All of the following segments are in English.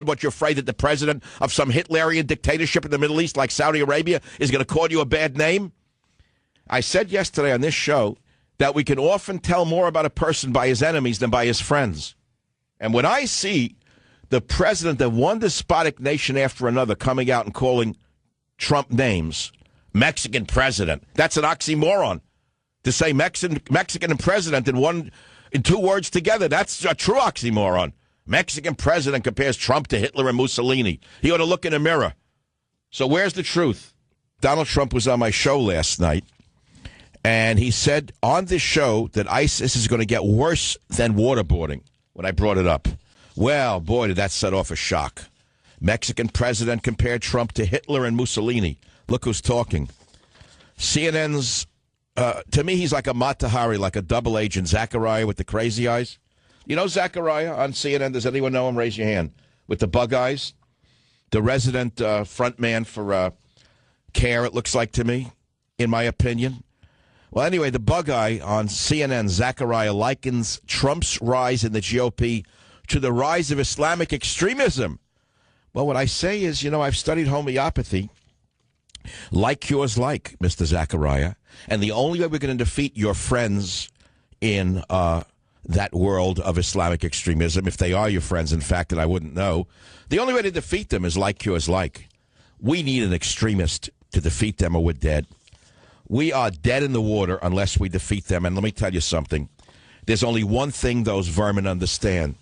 What, you're afraid that the president of some Hitlerian dictatorship in the Middle East like Saudi Arabia is going to call you a bad name? I said yesterday on this show that we can often tell more about a person by his enemies than by his friends. And when I see the president of one despotic nation after another coming out and calling Trump names, Mexican president, that's an oxymoron. To say Mexican and president in two words together, that's a true oxymoron. Mexican president compares Trump to Hitler and Mussolini. He ought to look in a mirror. So where's the truth? Donald Trump was on my show last night, and he said on this show that ISIS is going to get worse than waterboarding when I brought it up. Well, boy, did that set off a shock. Mexican president compared Trump to Hitler and Mussolini. Look who's talking. CNN's, to me, he's like a Mata Hari, like a double agent, Zachariah with the crazy eyes. You know Zachariah on CNN? Does anyone know him? Raise your hand. With the bug eyes? The resident front man for CARE, it looks like to me, in my opinion. Well, anyway, the bug eye on CNN, Zachariah, likens Trump's rise in the GOP to the rise of Islamic extremism. Well, what I say is, I've studied homeopathy. Like cures like, Mr. Zachariah. And the only way we're going to defeat your friends in that world of Islamic extremism, if they are your friends, in fact, and I wouldn't know, the only way to defeat them is like cures like. We need an extremist to defeat them or we're dead. We are dead in the water unless we defeat them. And let me tell you something. There's only one thing those vermin understand,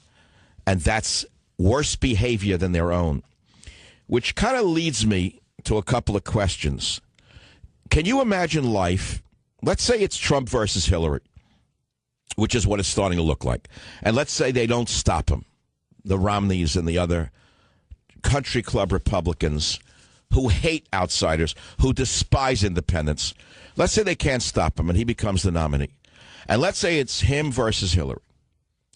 and that's worse behavior than their own, which kind of leads me to a couple of questions. Can you imagine life? Let's say it's Trump versus Hillary, which is what it's starting to look like. And let's say they don't stop him, the Romneys and the other country club Republicans who hate outsiders, who despise independents. Let's say they can't stop him and he becomes the nominee. And let's say it's him versus Hillary.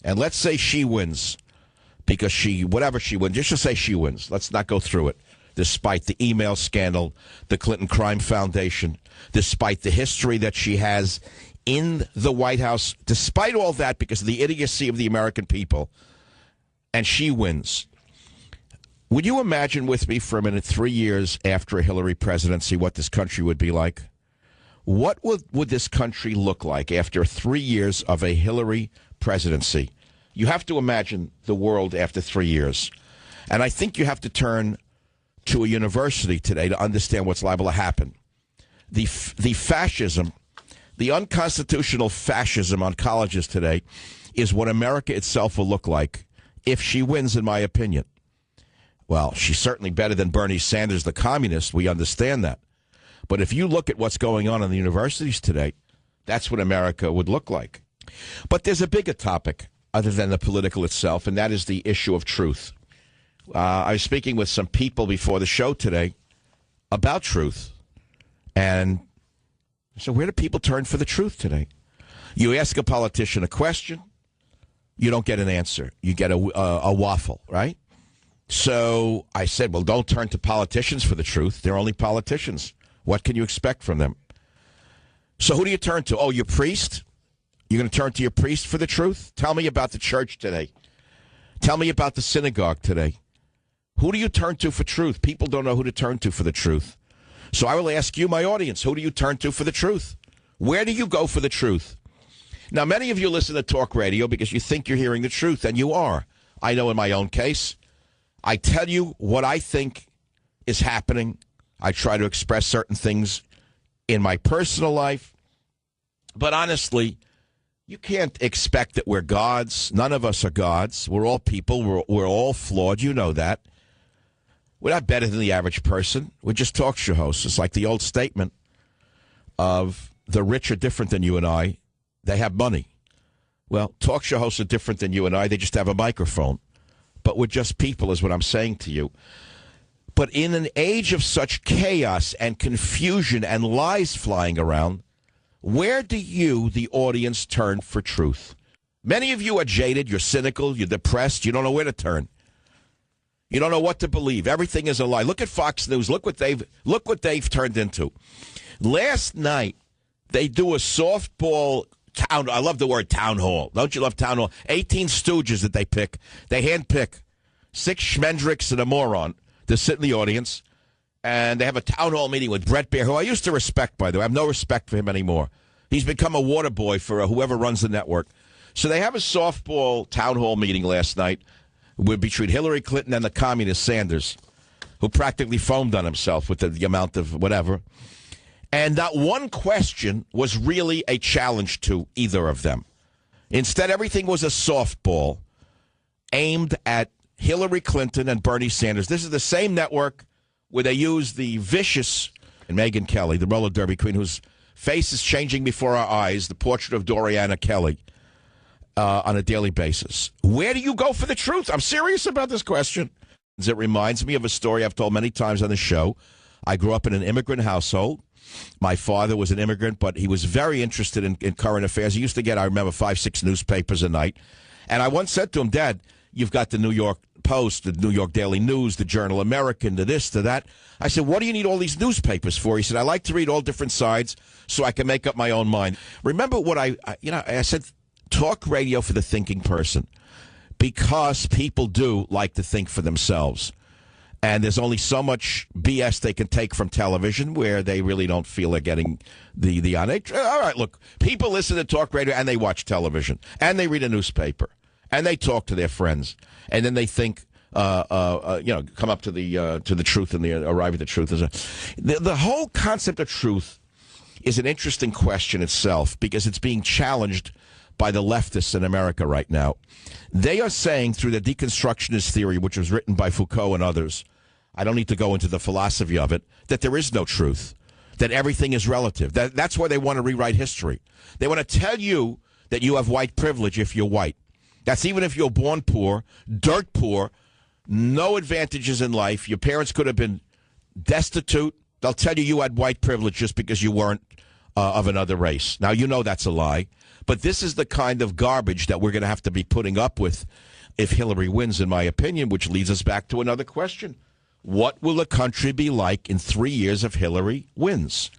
And let's say she wins because whatever she wins, just to say she wins. Let's not go through it. Despite the email scandal, the Clinton Crime Foundation, despite the history that she has in the White House, despite all that, because of the idiocy of the American people, and she wins. Would you imagine with me for a minute, 3 years after a Hillary presidency, what this country would be like? What would this country look like after 3 years of a Hillary presidency? You have to imagine the world after 3 years. And I think you have to turn to a university today to understand what's liable to happen. The fascism, the unconstitutional fascism on colleges today is what America itself will look like if she wins, in my opinion. Well, she's certainly better than Bernie Sanders, the communist. We understand that. But if you look at what's going on in the universities today, that's what America would look like. But there's a bigger topic other than the political itself, and that is the issue of truth. I was speaking with some people before the show today about truth. And so where do people turn for the truth today? You ask a politician a question, you don't get an answer. You get a waffle, right? So I said, well, don't turn to politicians for the truth. They're only politicians. What can you expect from them? So who do you turn to? Oh, your priest? You're going to turn to your priest for the truth? Tell me about the church today. Tell me about the synagogue today. Who do you turn to for truth? People don't know who to turn to for the truth. So I will ask you, my audience, who do you turn to for the truth? Where do you go for the truth? Now, many of you listen to talk radio because you think you're hearing the truth, and you are. I know in my own case. I tell you what I think is happening. I try to express certain things in my personal life. But honestly, you can't expect that we're gods. None of us are gods. We're all people. We're all flawed. You know that. We're not better than the average person. We're just talk show hosts. It's like the old statement of the rich are different than you and I. They have money. Well, talk show hosts are different than you and I. They just have a microphone. But we're just people is what I'm saying to you. But in an age of such chaos and confusion and lies flying around, where do you, the audience, turn for truth? Many of you are jaded, you're cynical, you're depressed, you don't know where to turn. You don't know what to believe. Everything is a lie. Look at Fox News. Look what they've turned into. Last night, they do a softball town. I love the word town hall. Don't you love town hall? 18 stooges that they pick. They handpick 6 schmendricks and a moron to sit in the audience, and they have a town hall meeting with Brett Baer, who I used to respect, by the way. I have no respect for him anymore. He's become a water boy for whoever runs the network. So they have a softball town hall meeting last night between Hillary Clinton and the communist Sanders, who practically foamed on himself with the amount of whatever. And not one question was really a challenge to either of them. Instead, everything was a softball aimed at Hillary Clinton and Bernie Sanders. This is the same network where they use the vicious Megyn Kelly, the roller derby queen, whose face is changing before our eyes, the portrait of Doriana Kelly, on a daily basis. Where do you go for the truth? I'm serious about this question. It reminds me of a story I've told many times on the show. I grew up in an immigrant household. My father was an immigrant, but he was very interested in current affairs. He used to get, I remember, 5-6 newspapers a night. And I once said to him, Dad, you've got the New York Post, the New York Daily News, the Journal American, to this, to that. I said, what do you need all these newspapers for? He said, I like to read all different sides so I can make up my own mind. Remember what I said, talk radio for the thinking person, because people do like to think for themselves. And there's only so much BS they can take from television where they really don't feel they're getting the on it. All right, look, people listen to talk radio and they watch television and they read a newspaper and they talk to their friends and then they think, come up to the truth and arrive at the truth. The whole concept of truth is an interesting question itself because it's being challenged by the leftists in America right now. They are saying through the deconstructionist theory, which was written by Foucault and others, I don't need to go into the philosophy of it, that there is no truth, that everything is relative. That's why they want to rewrite history. They want to tell you that you have white privilege if you're white. That's even if you're born poor, dirt poor, no advantages in life. Your parents could have been destitute. They'll tell you had white privilege just because you weren't of another race. Now, you know that's a lie. But this is the kind of garbage that we're going to have to be putting up with if Hillary wins, in my opinion, which leads us back to another question. What will the country be like in 3 years if Hillary wins?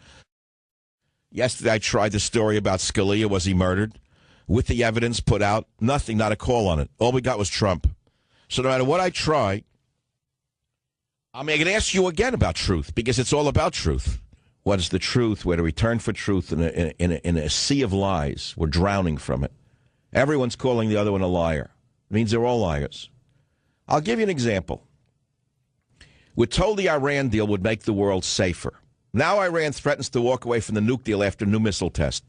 Yesterday, I tried the story about Scalia. Was he murdered? With the evidence put out, nothing, not a call on it. All we got was Trump. So no matter what I try, I'm going to ask you again about truth, because it's all about truth. What is the truth? Where do we turn for truth in a sea of lies? We're drowning from it. Everyone's calling the other one a liar. It means they're all liars. I'll give you an example. We're told the Iran deal would make the world safer. Now Iran threatens to walk away from the nuke deal after a new missile test.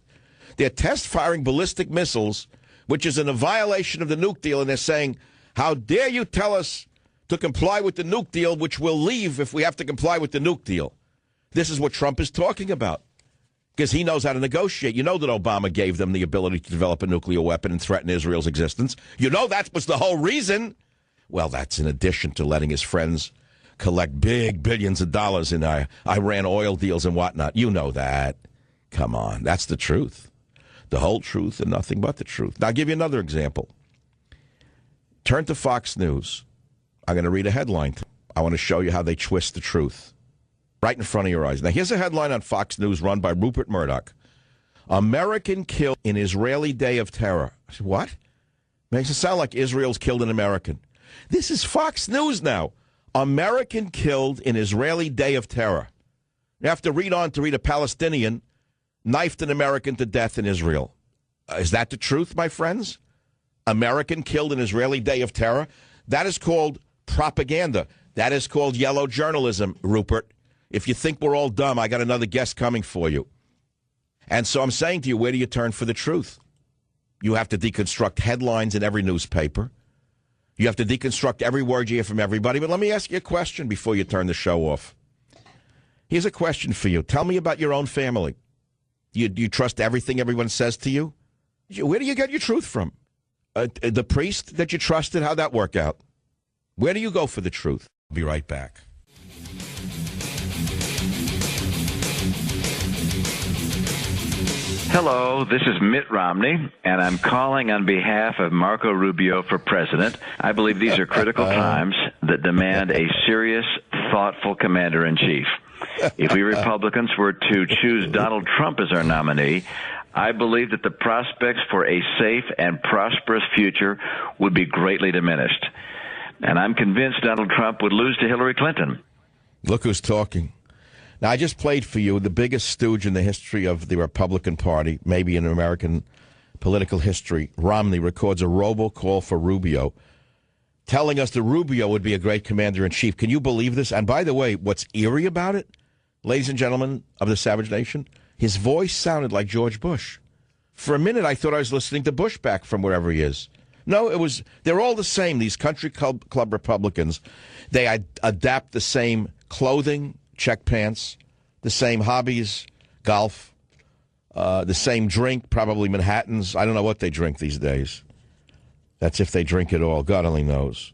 They're test-firing ballistic missiles, which is in a violation of the nuke deal, and they're saying, how dare you tell us to comply with the nuke deal, which we'll leave if we have to comply with the nuke deal. This is what Trump is talking about, because he knows how to negotiate. You know that Obama gave them the ability to develop a nuclear weapon and threaten Israel's existence. You know that was the whole reason. Well, that's in addition to letting his friends collect big billions of dollars in Iran oil deals and whatnot. You know that. Come on. That's the truth. The whole truth and nothing but the truth. Now, I'll give you another example. Turn to Fox News. I'm going to read a headline. I want to show you how they twist the truth right in front of your eyes. Now, here's a headline on Fox News run by Rupert Murdoch. American killed in Israeli day of terror. I said, what? Makes it sound like Israel's killed an American. This is Fox News now. American killed in Israeli day of terror. You have to read on to read a Palestinian knifed an American to death in Israel. Is that the truth, my friends? American killed in Israeli day of terror? That is called propaganda. That is called yellow journalism, Rupert. If you think we're all dumb, I got another guest coming for you. And so I'm saying to you, where do you turn for the truth? You have to deconstruct headlines in every newspaper. You have to deconstruct every word you hear from everybody. But let me ask you a question before you turn the show off. Here's a question for you. Tell me about your own family. Do you trust everything everyone says to you? Where do you get your truth from? The priest that you trusted, how'd that work out? Where do you go for the truth? I'll be right back. Hello, this is Mitt Romney, and I'm calling on behalf of Marco Rubio for president. I believe these are critical times that demand a serious, thoughtful commander-in-chief. If we Republicans were to choose Donald Trump as our nominee, I believe that the prospects for a safe and prosperous future would be greatly diminished. and I'm convinced Donald Trump would lose to Hillary Clinton. Look who's talking. Now, I just played for you the biggest stooge in the history of the Republican Party, maybe in American political history. Romney records a robocall for Rubio, telling us that Rubio would be a great commander-in-chief. Can you believe this? And by the way, what's eerie about it, ladies and gentlemen of the Savage Nation, his voice sounded like George Bush. For a minute, I thought I was listening to Bush back from wherever he is. No, they're all the same, these country club Republicans. They adapt the same clothing, check pants, the same hobbies, golf, the same drink, probably Manhattans. I don't know what they drink these days. That's if they drink at all. God only knows.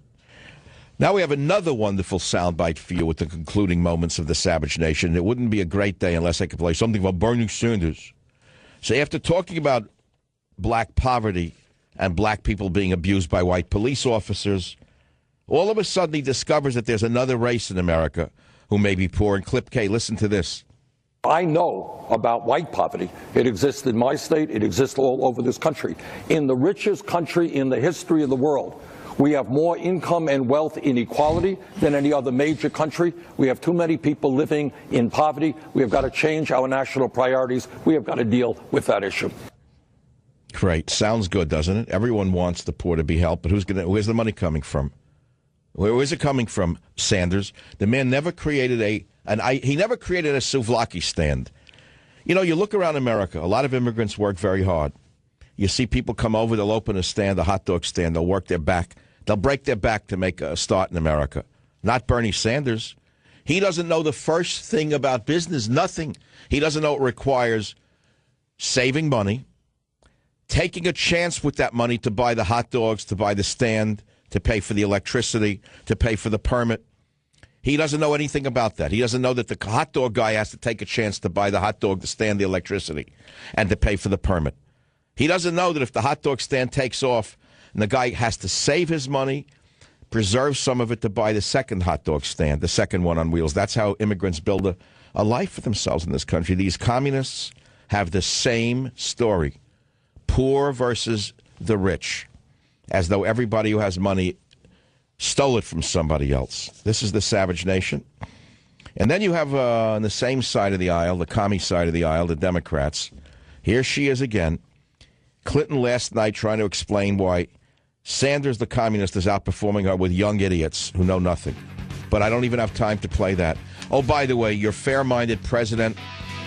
Now we have another wonderful soundbite for you with the concluding moments of the Savage Nation. It wouldn't be a great day unless I could play something about Bernie Sanders. So after talking about black poverty and black people being abused by white police officers, all of a sudden he discovers that there's another race in America who may be poor. And Clip K, listen to this. I know about white poverty. It exists in my state. It exists all over this country. In the richest country in the history of the world, we have more income and wealth inequality than any other major country. We have too many people living in poverty. We have got to change our national priorities. We have got to deal with that issue. Great. Sounds good, doesn't it? Everyone wants the poor to be helped, but where's the money coming from? Where is it coming from, Sanders? The man never created he never created a souvlaki stand. You know, you look around America, a lot of immigrants work very hard. You see people come over, they'll open a stand, a hot dog stand, they'll work their back. They'll break their back to make a start in America. Not Bernie Sanders. He doesn't know the first thing about business, nothing. He doesn't know it requires saving money, taking a chance with that money to buy the hot dogs, to buy the stand, to pay for the electricity, to pay for the permit. He doesn't know anything about that. He doesn't know that the hot dog guy has to take a chance to buy the hot dog, the stand, the electricity, and to pay for the permit. He doesn't know that if the hot dog stand takes off and the guy has to save his money, preserve some of it to buy the second hot dog stand, the second one on wheels. That's how immigrants build a life for themselves in this country. These communists have the same story, poor versus the rich, as though everybody who has money stole it from somebody else. This is the Savage Nation. And then you have on the same side of the aisle, the commie side of the aisle, the Democrats. Here she is again. Clinton last night trying to explain why Sanders, the communist, is outperforming her with young idiots who know nothing. But I don't even have time to play that. Oh, by the way, your fair-minded president,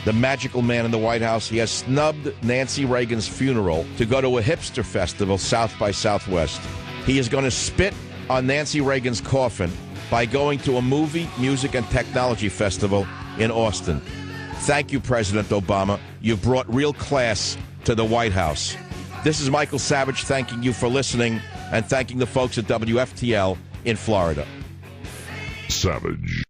the magical man in the White House, he has snubbed Nancy Reagan's funeral to go to a hipster festival, South by Southwest. He is going to spit on Nancy Reagan's coffin by going to a movie, music, and technology festival in Austin. Thank you, President Obama. You've brought real class to the White House. This is Michael Savage thanking you for listening and thanking the folks at WFTL in Florida. Savage.